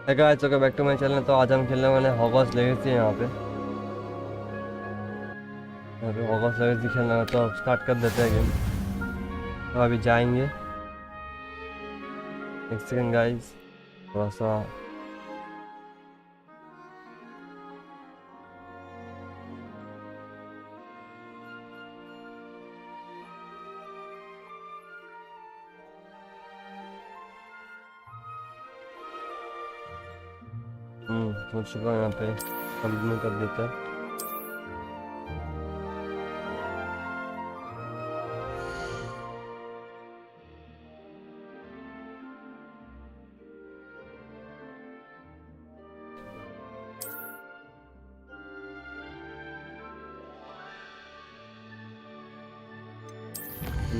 Hey guys, welcome back to my channel। तो आज हम खेलने वाले हॉगवर्ट्स लेगेसी यहाँ पे हॉगवर्ट्स लेगेसी खेलना है, तो स्टार्ट कर देते हैं गेम। तो अभी जाएंगे, एक सेकंड गाइस, थोड़ा सा हो चुका है। यहाँ पे कंटिन्यू कर देते हैं।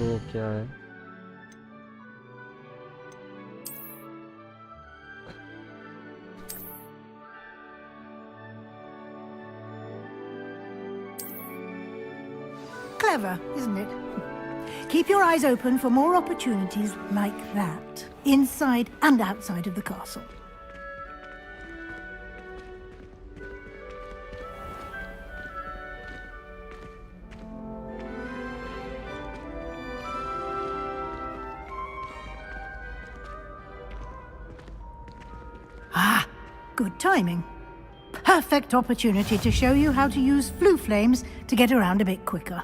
ये क्या है? Clever, isn't it? Keep your eyes open for more opportunities like that, inside and outside of the castle. Ah, good timing. Perfect opportunity to show you how to use flue flames to get around a bit quicker.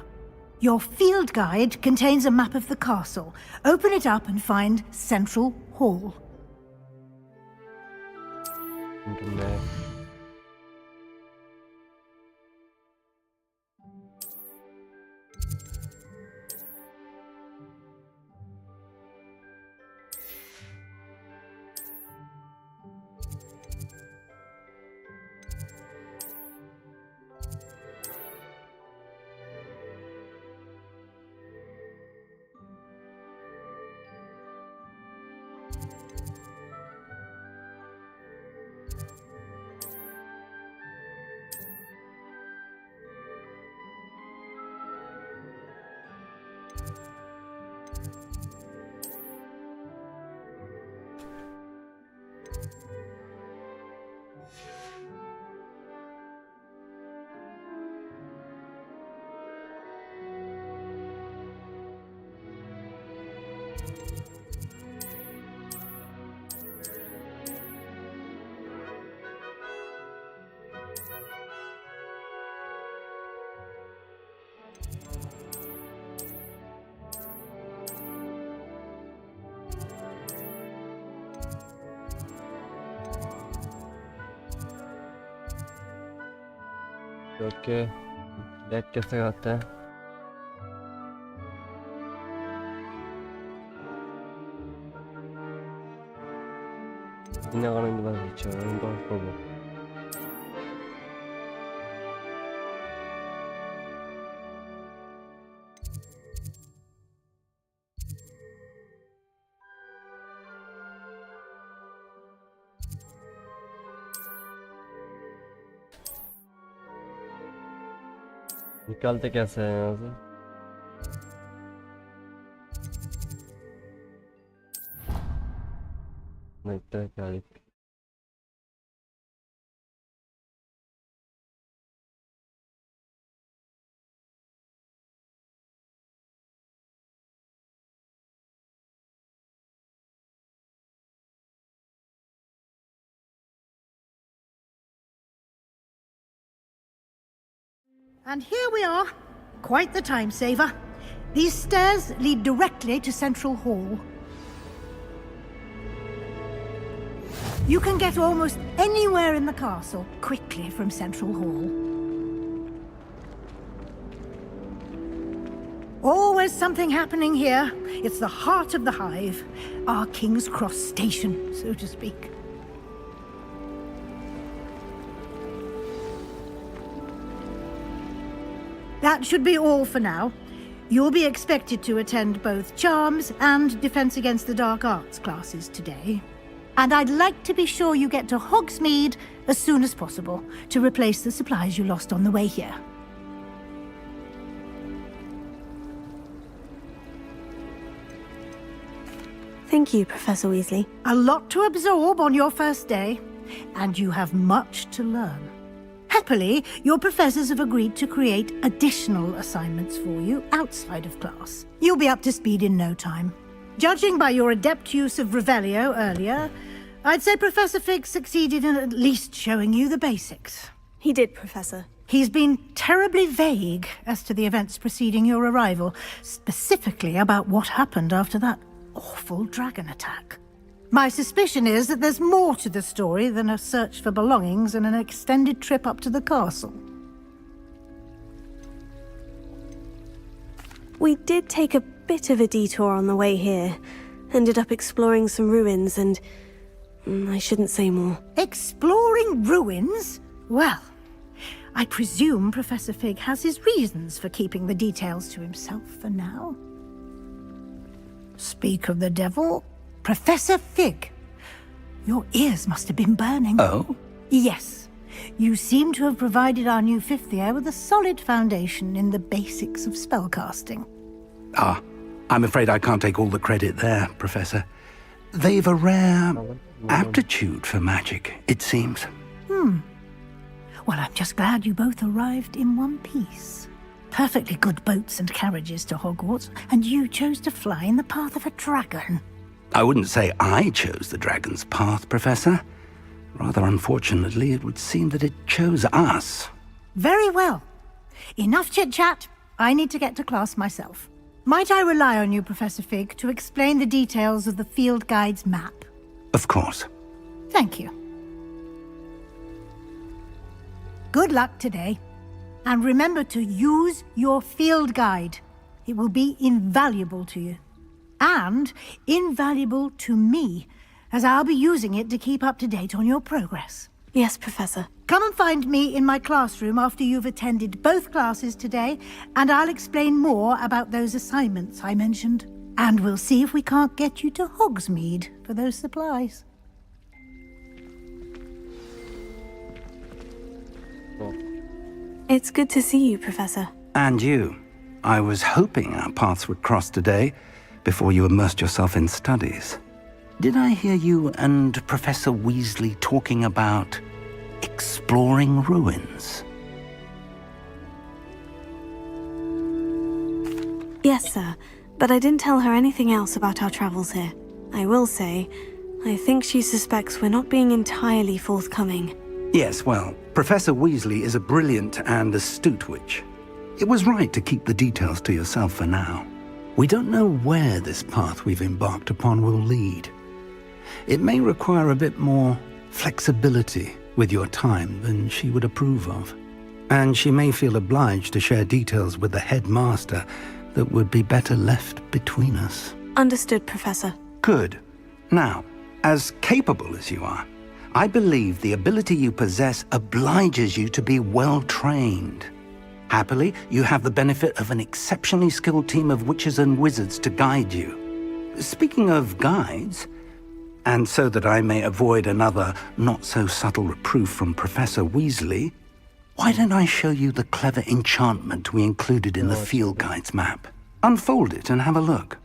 Your field guide contains a map of the castle. Open it up and find Central Hall. Internet. Okay, back कैसे आता है? 지나가는 게 맞죠? 이거 보고. निकालते कैसे हैं यहाँ से? नहीं तो क्या And here we are. Quite the time saver. These stairs lead directly to Central Hall. You can get almost anywhere in the castle quickly from Central Hall. Always something happening here. It's the heart of the hive, our King's Cross station, so to speak. That should be all for now. You'll be expected to attend both Charms and Defense Against the Dark Arts classes today. And I'd like to be sure you get to Hogsmeade as soon as possible to replace the supplies you lost on the way here. Thank you, Professor Weasley. A lot to absorb on your first day. and you have much to learn. Happily, your professors have agreed to create additional assignments for you outside of class. You'll be up to speed in no time. Judging by your adept use of Revelio earlier, I'd say Professor Fig succeeded in at least showing you the basics. He did, Professor. He's been terribly vague as to the events preceding your arrival, specifically about what happened after that awful dragon attack. My suspicion is that there's more to the story than a search for belongings and an extended trip up to the castle. We did take a bit of a detour on the way here. Ended up exploring some ruins and... I shouldn't say more. Exploring ruins? Well, I presume Professor Fig has his reasons for keeping the details to himself for now. Speak of the devil, Professor Fig. Your ears must have been burning. Oh? Yes. You seem to have provided our new fifth year with a solid foundation in the basics of spellcasting. Ah, I'm afraid I can't take all the credit there, Professor. They've a rare aptitude for magic, it seems. Well, I'm just glad you both arrived in one piece. Perfectly good boats and carriages to Hogwarts, and you chose to fly in the path of a dragon. I wouldn't say I chose the dragon's path, Professor. Rather unfortunately, it would seem that it chose us. Very well. Enough chit-chat. I need to get to class myself. Might I rely on you, Professor Fig, to explain the details of the field guide's map? Of course. Thank you. Good luck today. And remember to use your field guide. It will be invaluable to you. And invaluable to me, as I'll be using it to keep up to date on your progress. Yes, Professor. Come and find me in my classroom after you've attended both classes today, and I'll explain more about those assignments I mentioned. And we'll see if we can't get you to Hogsmeade for those supplies. It's good to see you, Professor. And you. I was hoping our paths would cross today, before you immersed yourself in studies. Did I hear you and Professor Weasley talking about exploring ruins? Yes, sir. But I didn't tell her anything else about our travels here. I will say, I think she suspects we're not being entirely forthcoming. Yes, well, Professor Weasley is a brilliant and astute witch. It was right to keep the details to yourself for now. We don't know where this path we've embarked upon will lead. It may require a bit more flexibility with your time than she would approve of. And she may feel obliged to share details with the headmaster that would be better left between us. Understood, Professor. Good. Now, as capable as you are, I believe the ability you possess obliges you to be well-trained. Happily, you have the benefit of an exceptionally skilled team of witches and wizards to guide you. Speaking of guides, and so that I may avoid another not-so-subtle reproof from Professor Weasley, why don't I show you the clever enchantment we included in the field guide's map? Unfold it and have a look.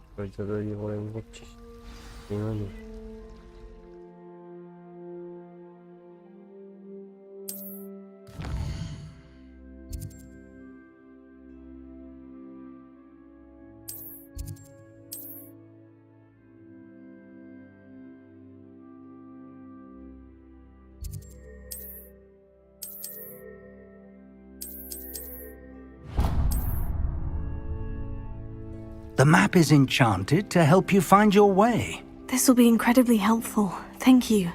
The map is enchanted to help you find your way. This will be incredibly helpful. Thank you.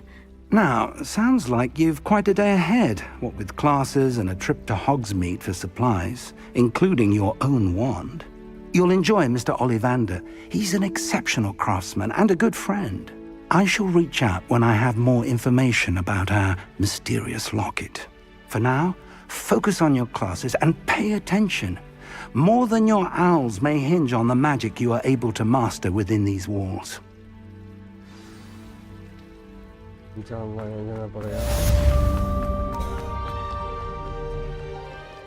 Now, sounds like you've quite a day ahead, what with classes and a trip to Hogsmeade for supplies, including your own wand. You'll enjoy Mr. Ollivander. He's an exceptional craftsman and a good friend. I shall reach out when I have more information about our mysterious locket. For now, focus on your classes and pay attention. More than your owls may hinge on the magic you are able to master within these walls. You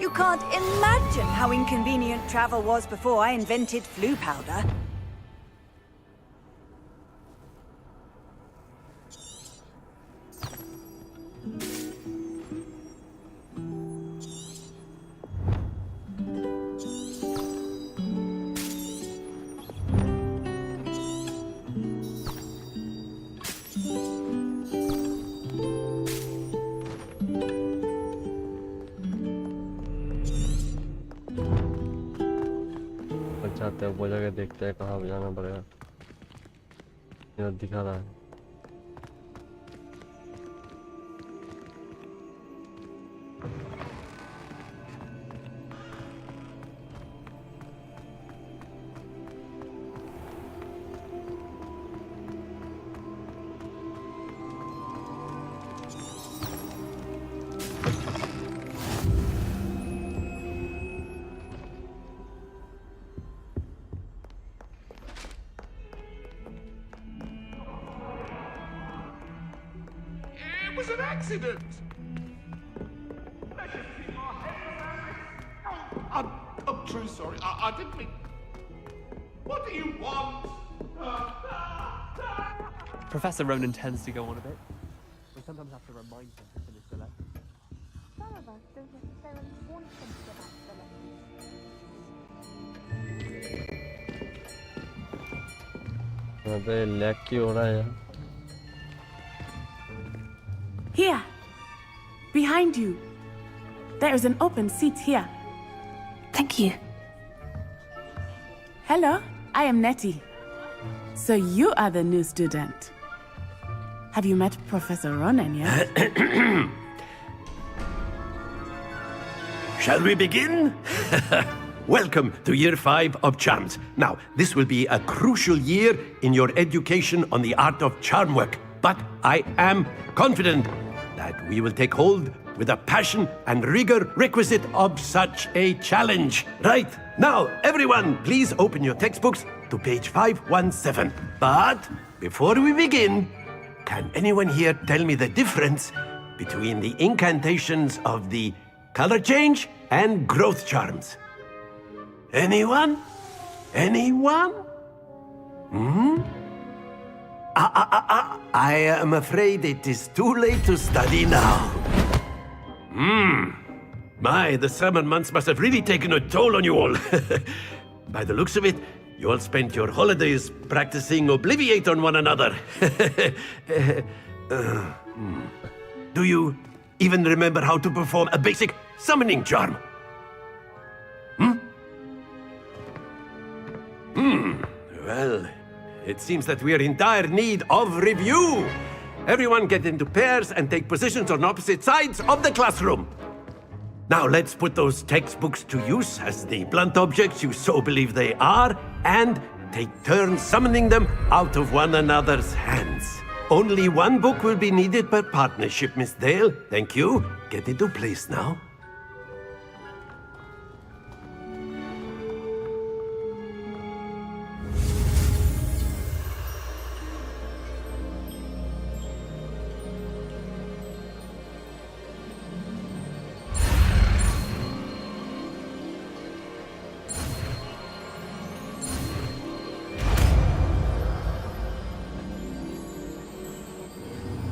can't imagine how inconvenient travel was before I invented flu powder. चाहते हैं वो जगह देखते हैं कहाँ जाना पड़ेगा। ये दिखा रहा है। It was an accident! I'm truly sorry. I didn't mean... What do you want? Professor Ronan tends to go on a bit. We sometimes have to remind him to finish the lesson. Some of us don't necessarily want them to go back to the lessons. अबे lag क्यों हो रहा है यार? Here. Behind you. There is an open seat here. Thank you. Hello, I am Nettie. So you are the new student. Have you met Professor Ronan yet? Shall we begin? Welcome to Year 5 of Charms. Now, this will be a crucial year in your education on the art of charm work. But I am confident that we will take hold with the passion and rigor requisite of such a challenge. Right, now, everyone, please open your textbooks to page 517. But before we begin, can anyone here tell me the difference between the incantations of the color change and growth charms? Anyone? Anyone? I am afraid it is too late to study now. My, the summer months must have really taken a toll on you all. By the looks of it, you all spent your holidays practicing Obliviate on one another. Do you even remember how to perform a basic summoning charm? Well, it seems that we are in dire need of review. Everyone get into pairs and take positions on opposite sides of the classroom. Now let's put those textbooks to use as the blunt objects you so believe they are, and take turns summoning them out of one another's hands. Only one book will be needed per partnership, Miss Dale. Thank you. Get into place now.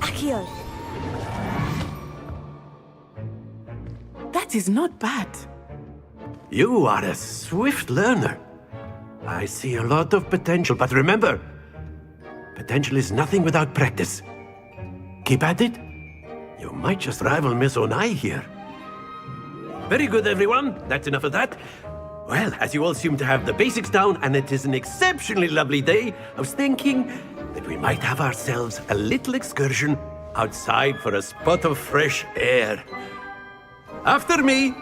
Akio, That is not bad. You are a swift learner. I see a lot of potential, but remember, potential is nothing without practice. Keep at it. You might just rival Miss Onai here. Very good, everyone. That's enough of that. Well, as you all seem to have the basics down, and it is an exceptionally lovely day, I was thinking that we might have ourselves a little excursion outside for a spot of fresh air. After me.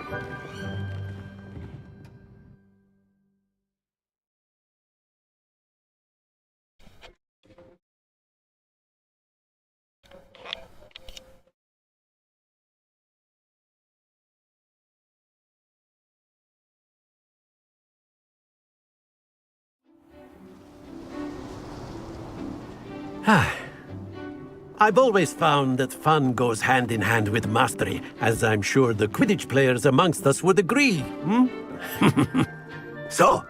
I've always found that fun goes hand in hand with mastery, as I'm sure the Quidditch players amongst us would agree. So,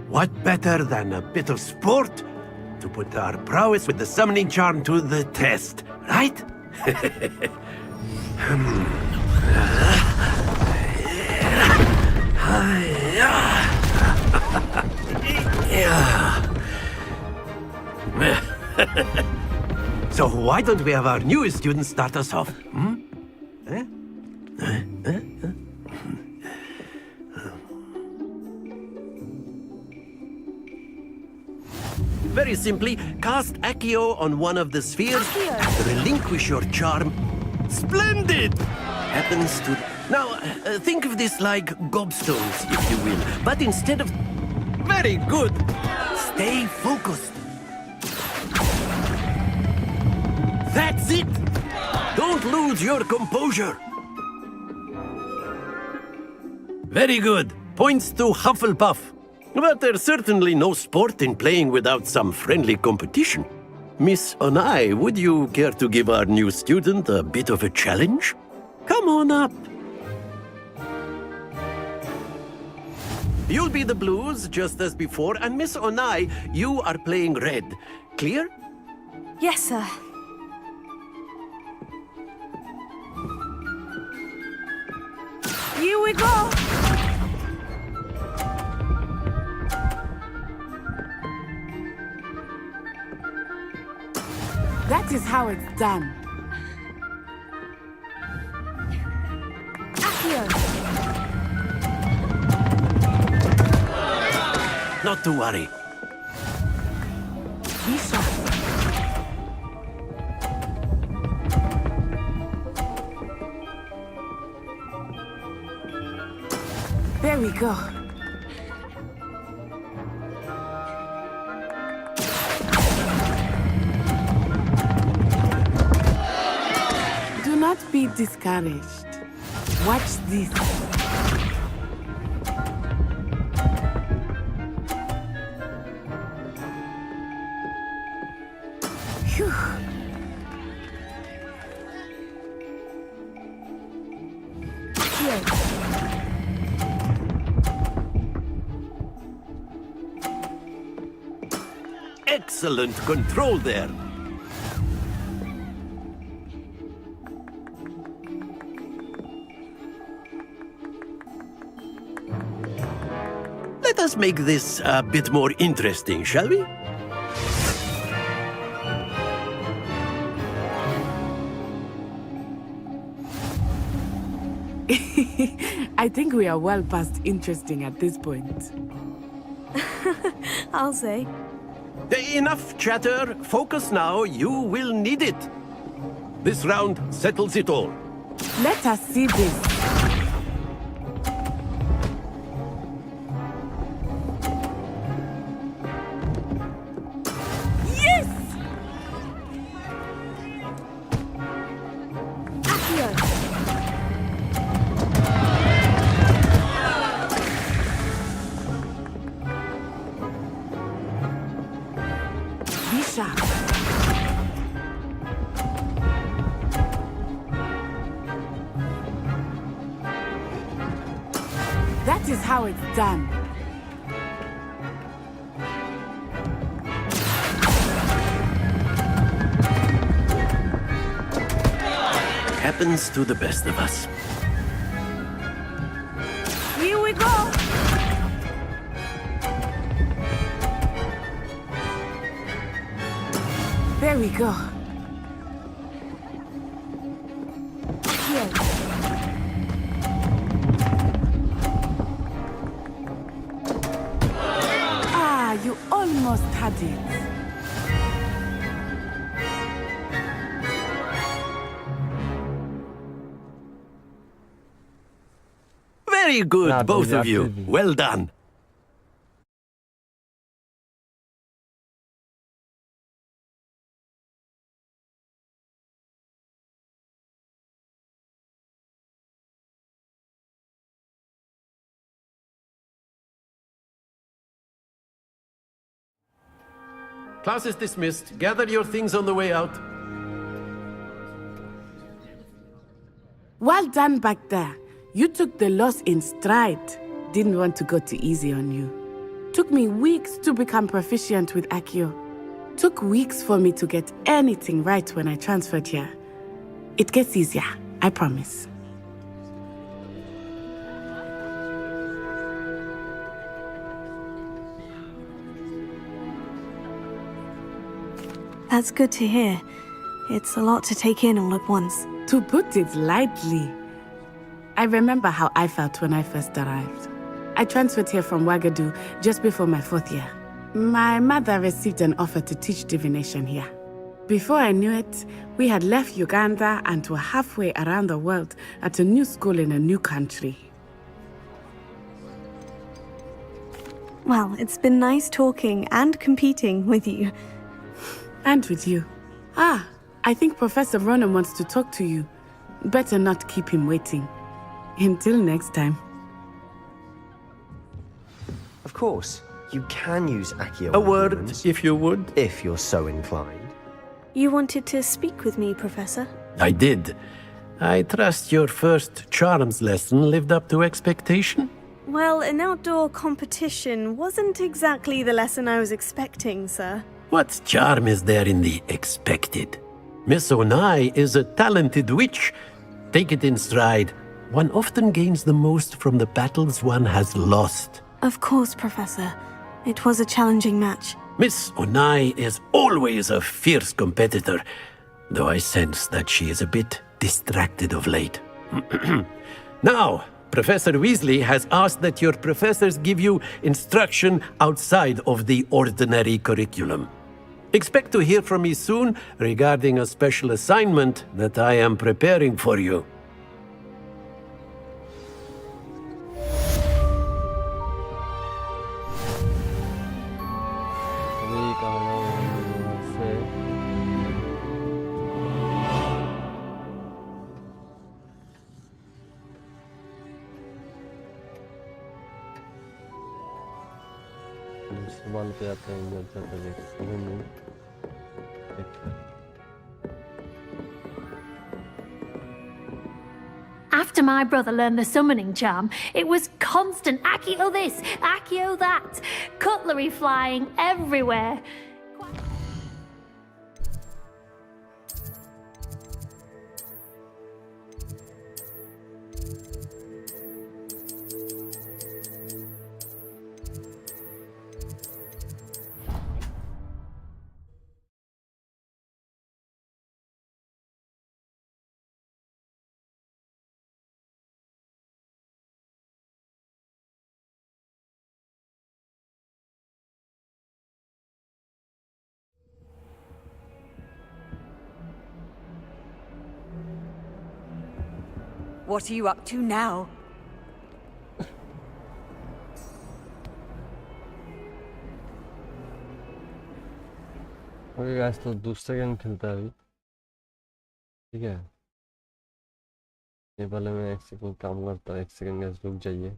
what better than a bit of sport to put our prowess with the summoning charm to the test, right? So why don't we have our newest student start us off? Very simply, cast Accio on one of the spheres and relinquish your charm. Splendid! Happens to... Now, think of this like gobstones, if you will. But instead of... Very good! Stay focused. That's it! Don't lose your composure. Very good. Points to Hufflepuff. But there's certainly no sport in playing without some friendly competition. Miss Onai, would you care to give our new student a bit of a challenge? Come on up. You'll be the blues, just as before, and Miss Onai, you are playing red. Clear? Yes, sir. Here we go! That is how it's done. Not to worry. Be sharp. There we go. Do not be discouraged. Watch this. Phew. Here. Excellent control there. Let us make this a bit more interesting, shall we? I think we are well past interesting at this point. I'll say. Enough chatter. Focus now. You will need it. This round settles it all. Let us see this. Yes! Be sharp. That is how it's done. Happens to the best of us. Here we go. There we go. Here. Ah, you almost had it. Very good, Nah, both dude, of you. absolutely. Well done. Class is dismissed. Gather your things on the way out. Well done back there. You took the loss in stride. Didn't want to go too easy on you. Took me weeks to become proficient with Accio. Took weeks for me to get anything right when I transferred here. It gets easier, I promise. That's good to hear. It's a lot to take in all at once. To put it lightly, I remember how I felt when I first arrived. I transferred here from Ouagadougou just before my 4th year. My mother received an offer to teach divination here. Before I knew it, we had left Uganda and were halfway around the world at a new school in a new country. Well, it's been nice talking and competing with you. And with you. Ah, I think Professor Ronan wants to talk to you. Better not keep him waiting. Until next time. Of course, you can use Accio. A word, arguments, if you would. if you're so inclined. You wanted to speak with me, Professor? I did. I trust your first charms lesson lived up to expectation? Well, an outdoor competition wasn't exactly the lesson I was expecting, sir. What charm is there in the expected? Miss Onai is a talented witch. Take it in stride. One often gains the most from the battles one has lost. Of course, Professor. It was a challenging match. Miss Onai is always a fierce competitor, though I sense that she is a bit distracted of late. Now, Professor Weasley has asked that your professors give you instruction outside of the ordinary curriculum. Expect to hear from me soon regarding a special assignment that I am preparing for you. अभी कहाँ से मुसलमान पे आते हैं इधर से देखो After my brother learned the summoning charm, it was constant Accio this, Accio that, cutlery flying everywhere. What are you up to now? Okay guys, तो दूसरा गेम खेलता है अभी, ठीक है। ये पहले मैं एक सेकंड काम करता हूँ, एक सेकंड गाइस रुक जाइए।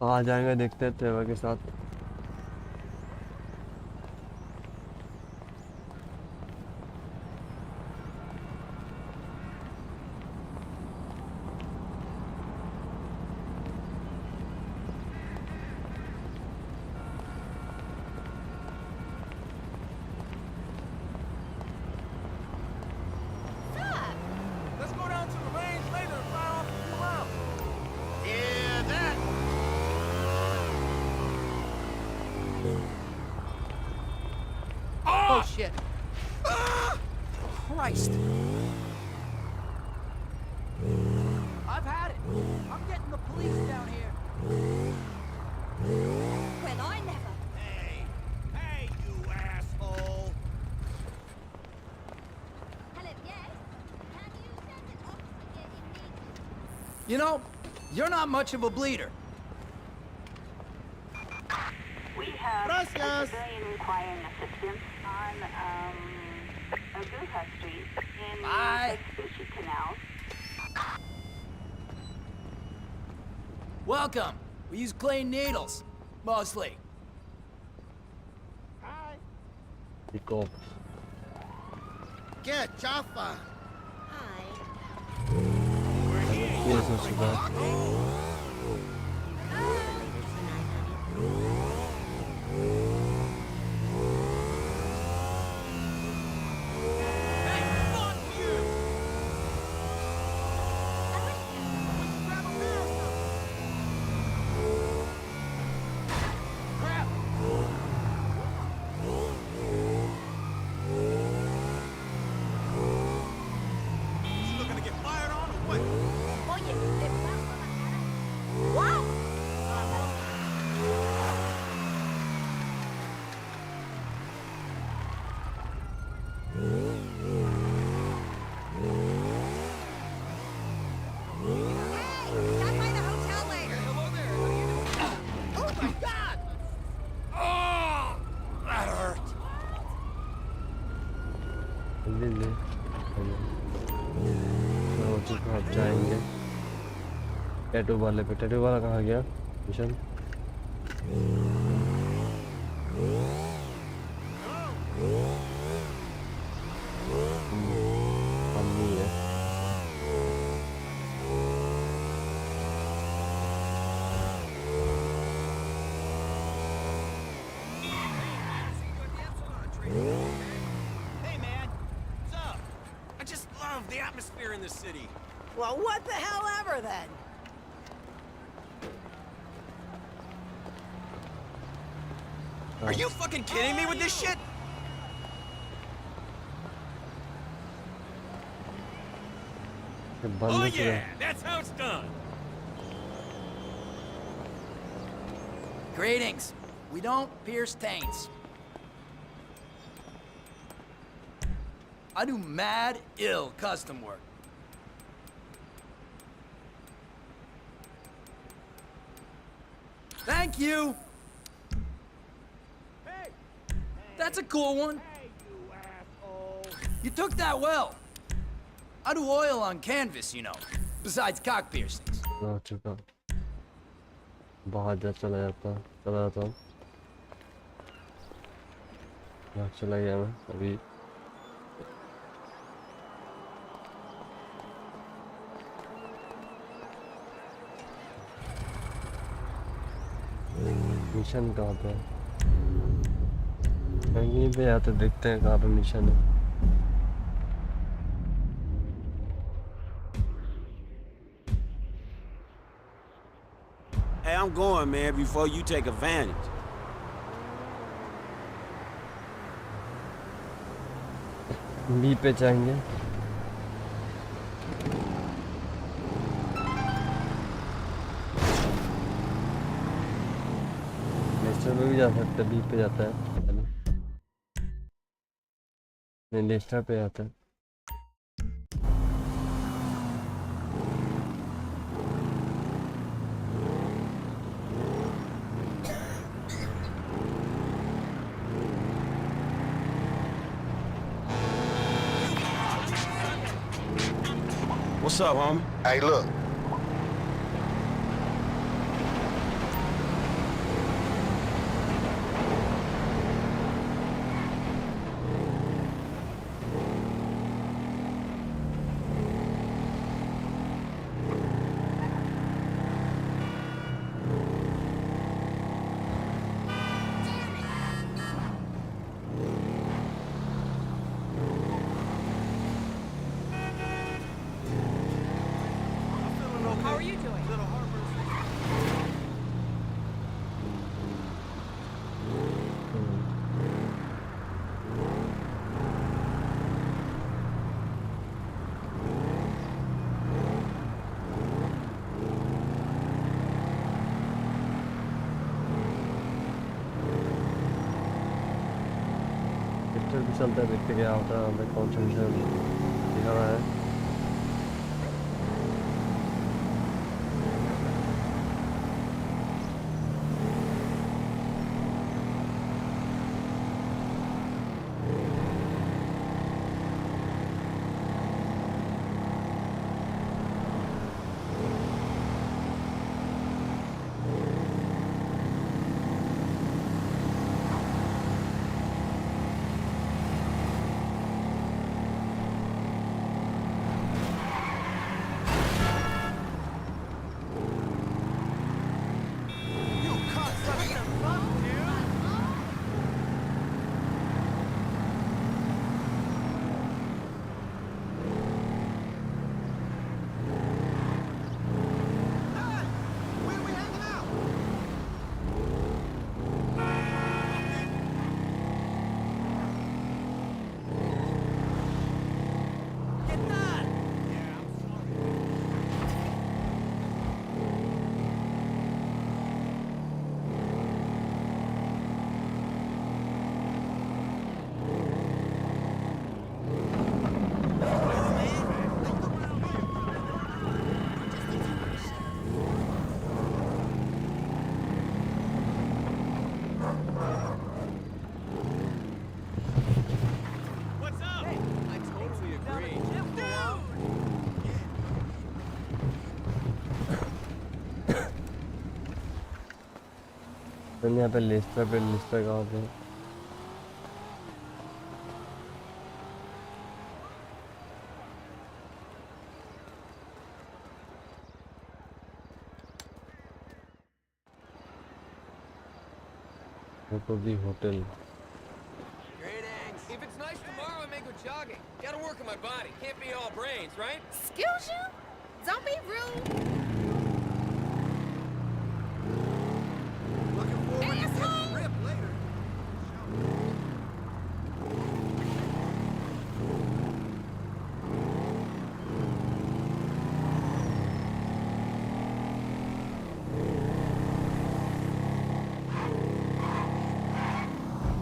आ जाएंगे, देखते हैं ट्रेवर के साथ। Let's go down to the range later and fire off a few rounds. Yeah, that. Oh, shit. Christ. I've had it. I'm getting the police down here. Well, I never. Hey, you asshole. Hello, yes? Can you send an officer here immediately? You know, you're not much of a bleeder. We have Gracias. a civilian requiring assistance on Aguja Street in Bye. the Vespucci Canal. Welcome. We use clean needles, mostly. Pick up. Get Jaffa. ये सबसे बात। Looking to get fired on or what? Oye, ¿te paso la cara? What? Hey, stop by the hotel later. Hello there. How you doing? Oh my God! Oh, that hurt. ले ले। तो चुप आप जाएंगे। Tattoo वाले पे, tattoo वाला कहाँ गया? मिशन। अम्मी है। Hey man, what's up? I just love the atmosphere in this city. Well, what the hell ever then? Are you fucking kidding me with this shit? बंद Oh हो गया। yeah, that's how it's done. Greetings. We don't pierce taints. I do mad ill custom work. Thank you. That's a cool one. You took that well. I do oil on canvas, you know, besides cock piercings. आ चुका। बाहर जा चला जाता हूँ। यहाँ चला गया मैं अभी। मिशन कहाँ पे है? कहीं पे या तो देखते हैं कहाँ पे मिशन है। Hey, I'm going, man, before you take advantage. बी पे जाएंगे। लेस्टर में भी जा सकते, बी पे जाता है। नहीं, लेस्टर पे जाता है। What's up, homie? Hey, look. How are you doing? Little picture भी चलता है, देखते क्या होता है, हमें कौन सा विषय दिखा रहा है। यहाँ पे लिस्टर कहाँ पे? भी hotel. If it's nice tomorrow, I may go jogging. Gotta work on my body. Can't be all brains, right? Excuse you? Don't be rude. Looking forward to getting the rip later.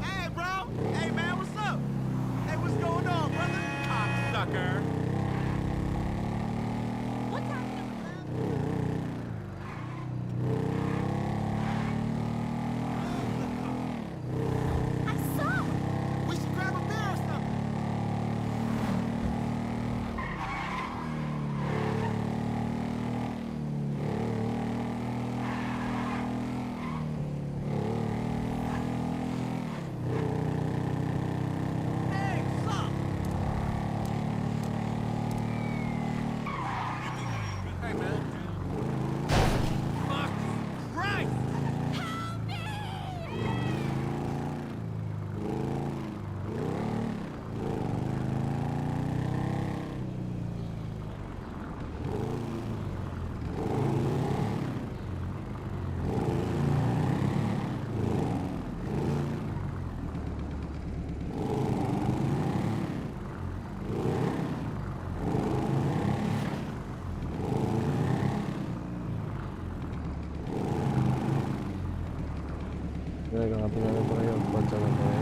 Hey, bro. Hey, man, what's up? Hey, what's going on, brother? Cocksucker. What time is I saw him. We should grab a beer or something. Hey, sup? Hey, man. Fuck Christ! कहाँ पे जाना पड़ेगा, ऊपर जाना पड़ेगा।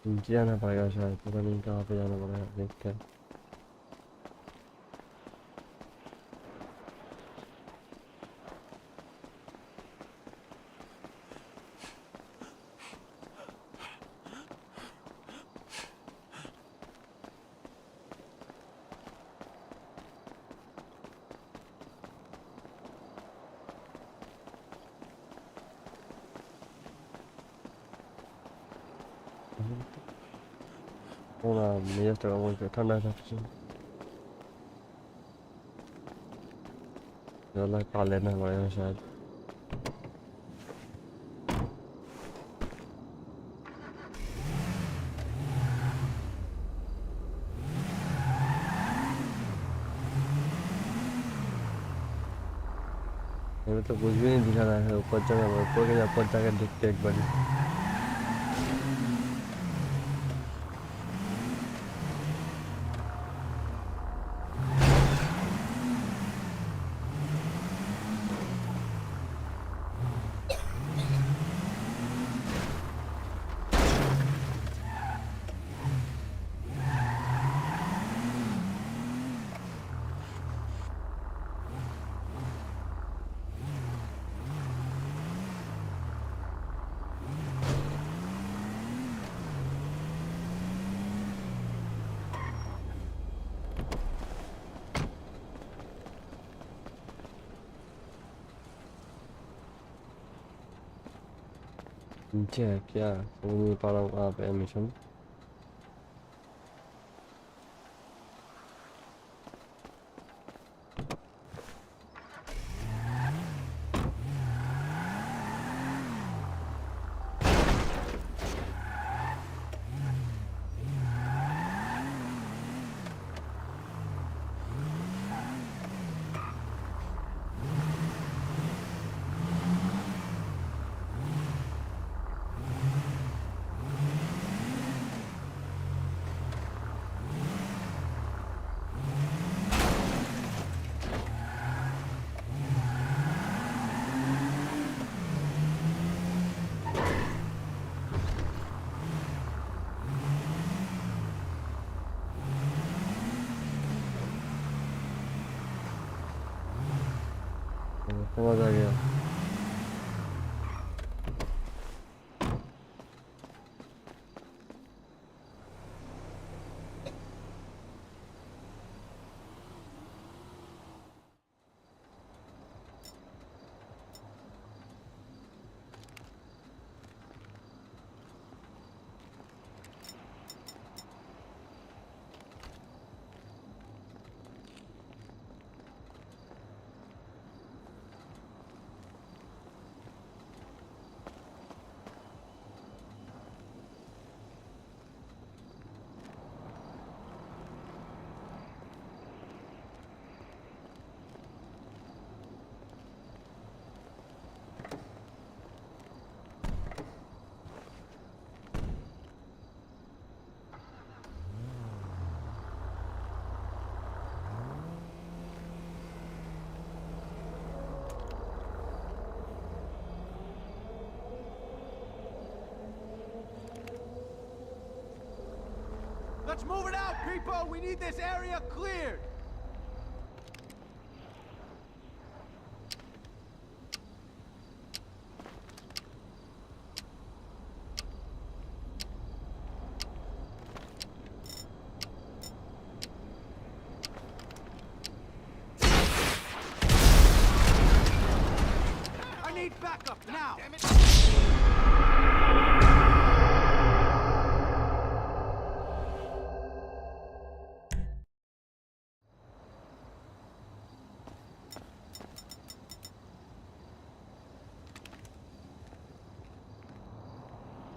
नीचे जाना पड़ेगा शायद, पता नहीं कहाँ पे जाना पड़ेगा, देखते हैं। ওনা মেজাজটা কেমন একটু ঠান্ডা থাকছে জ্বালা পালে না করে শায়দ এবার তো বুঝবি না দিশা না ऊपर जाएगा ऊपर जाके देखते एक बार नीचे है क्या समझ नहीं पा रहा हूँ कहाँ पे है मिशन समझ आ गया Let's move it out, people! We need this area cleared!